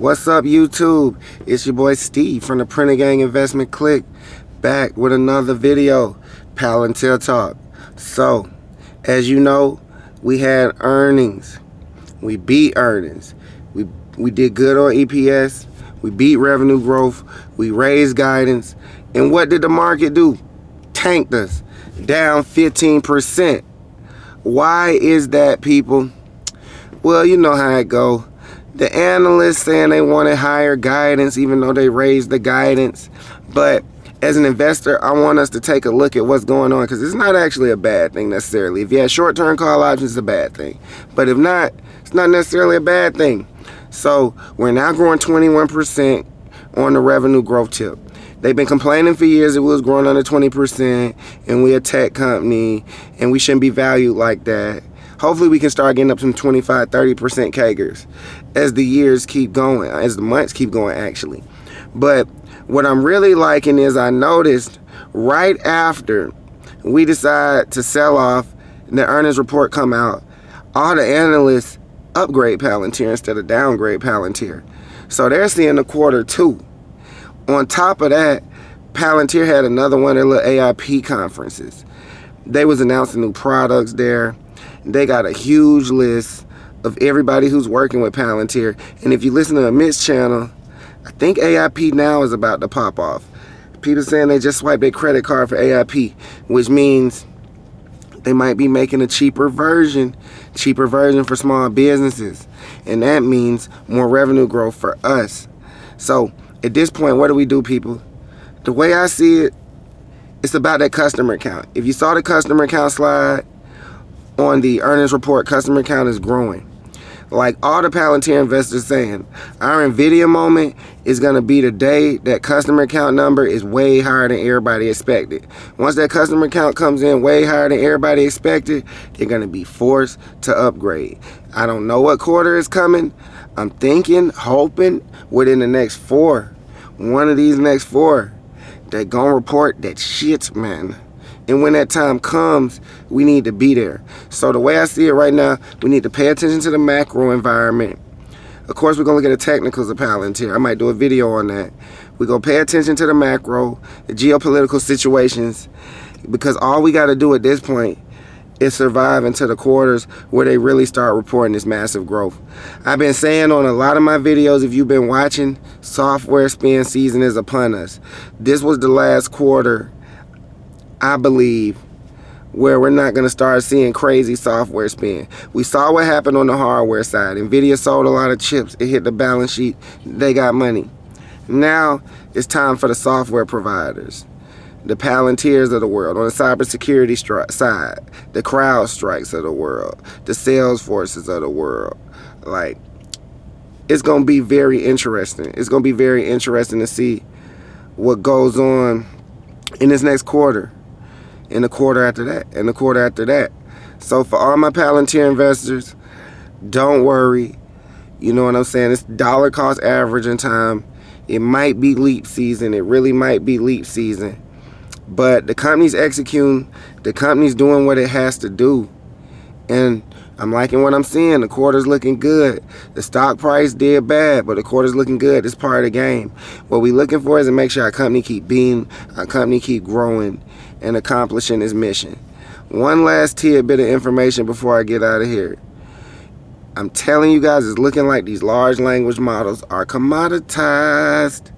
What's up, YouTube? It's your boy Steve from the Printer Gang Investment Click, back with another video, Palantir Talk. So, as you know, we had earnings. We beat earnings. We did good on EPS. We beat revenue growth. We raised guidance. And what did the market do? Tanked us, down 15%. Why is that, people? Well, you know how it go. The analysts saying they wanted higher guidance, even though they raised the guidance. But as an investor, I want us to take a look at what's going on, because it's not actually a bad thing necessarily. If you have short-term call options, it's a bad thing. But if not, it's not necessarily a bad thing. So we're now growing 21% on the revenue growth tip. They've been complaining for years it was growing under 20%, and we're a tech company, and we shouldn't be valued like that. Hopefully we can start getting up some 25-30% CAGRs as the years keep going, as the months keep going actually. But what I'm really liking is I noticed right after we decide to sell off and the earnings report come out, all the analysts upgrade Palantir instead of downgrade Palantir. So they're seeing the quarter two. On top of that, Palantir had another one of their little AIP conferences. They was announcing new products there. They got a huge list of everybody who's working with Palantir. And if you listen to Amit's channel, I think AIP now is about to pop off. People saying they just swiped their credit card for AIP, which means they might be making a cheaper version for small businesses. And that means more revenue growth for us. So at this point, what do we do, people? The way I see it, it's about that customer count. If you saw the customer count slide on the earnings report, customer count is growing. Like all the Palantir investors saying, our NVIDIA moment is going to be the day that customer count number is way higher than everybody expected. Once that customer count comes in way higher than everybody expected, they're going to be forced to upgrade. I don't know what quarter is coming. I'm thinking, hoping within the next four, one of these next four, they're going to report that shit, man. And when that time comes, we need to be there. So the way I see it right now, we need to pay attention to the macro environment. Of course, we're going to look at the technicals of Palantir. I might do a video on that. We're going to pay attention to the macro, the geopolitical situations, because all we got to do at this point is survive into the quarters where they really start reporting this massive growth. I've been saying on a lot of my videos, if you've been watching, software spin season is upon us. This was the last quarter, I believe, where we're not going to start seeing crazy software spin. We saw what happened on the hardware side. NVIDIA sold a lot of chips. It hit the balance sheet. They got money. Now it's time for the software providers, the Palantirs of the world, on the cybersecurity side, the CrowdStrikes of the world, the Salesforces of the world. Like, it's going to be very interesting. It's going to be very interesting to see what goes on in this next quarter, in the quarter after that, and the quarter after that. So for all my Palantir investors, don't worry. You know what I'm saying? It's dollar cost averaging time. It might be leap season. It really might be leap season. But the company's executing. The company's doing what it has to do. And I'm liking what I'm seeing. The quarter's looking good. The stock price did bad, but the quarter's looking good. It's part of the game. What we're looking for is to make sure our company keep being, our company keep growing and accomplishing its mission. One last tidbit of information before I get out of here. I'm telling you guys, it's looking like these large language models are commoditized.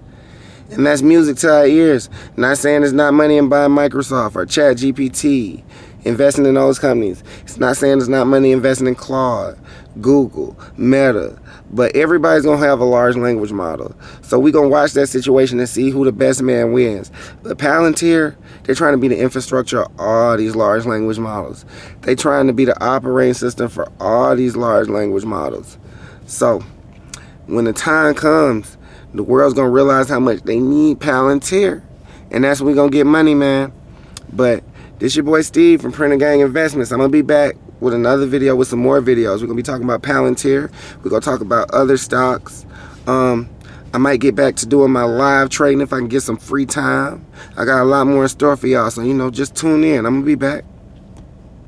And that's music to our ears. Not saying there's not money in buying Microsoft or ChatGPT, investing in those companies. It's not saying there's not money investing in Claude, Google, Meta. But everybody's going to have a large language model. So we're going to watch that situation and see who the best man wins. But Palantir, they're trying to be the infrastructure of all these large language models. They're trying to be the operating system for all these large language models. So when the time comes, the world's going to realize how much they need Palantir. And that's when we're going to get money, man. But this your boy Steve from Printer Gang Investments. I'm going to be back with another video, with some more videos. We're going to be talking about Palantir. We're going to talk about other stocks. I might get back to doing my live trading if I can get some free time. I got a lot more in store for y'all. So, just tune in. I'm going to be back.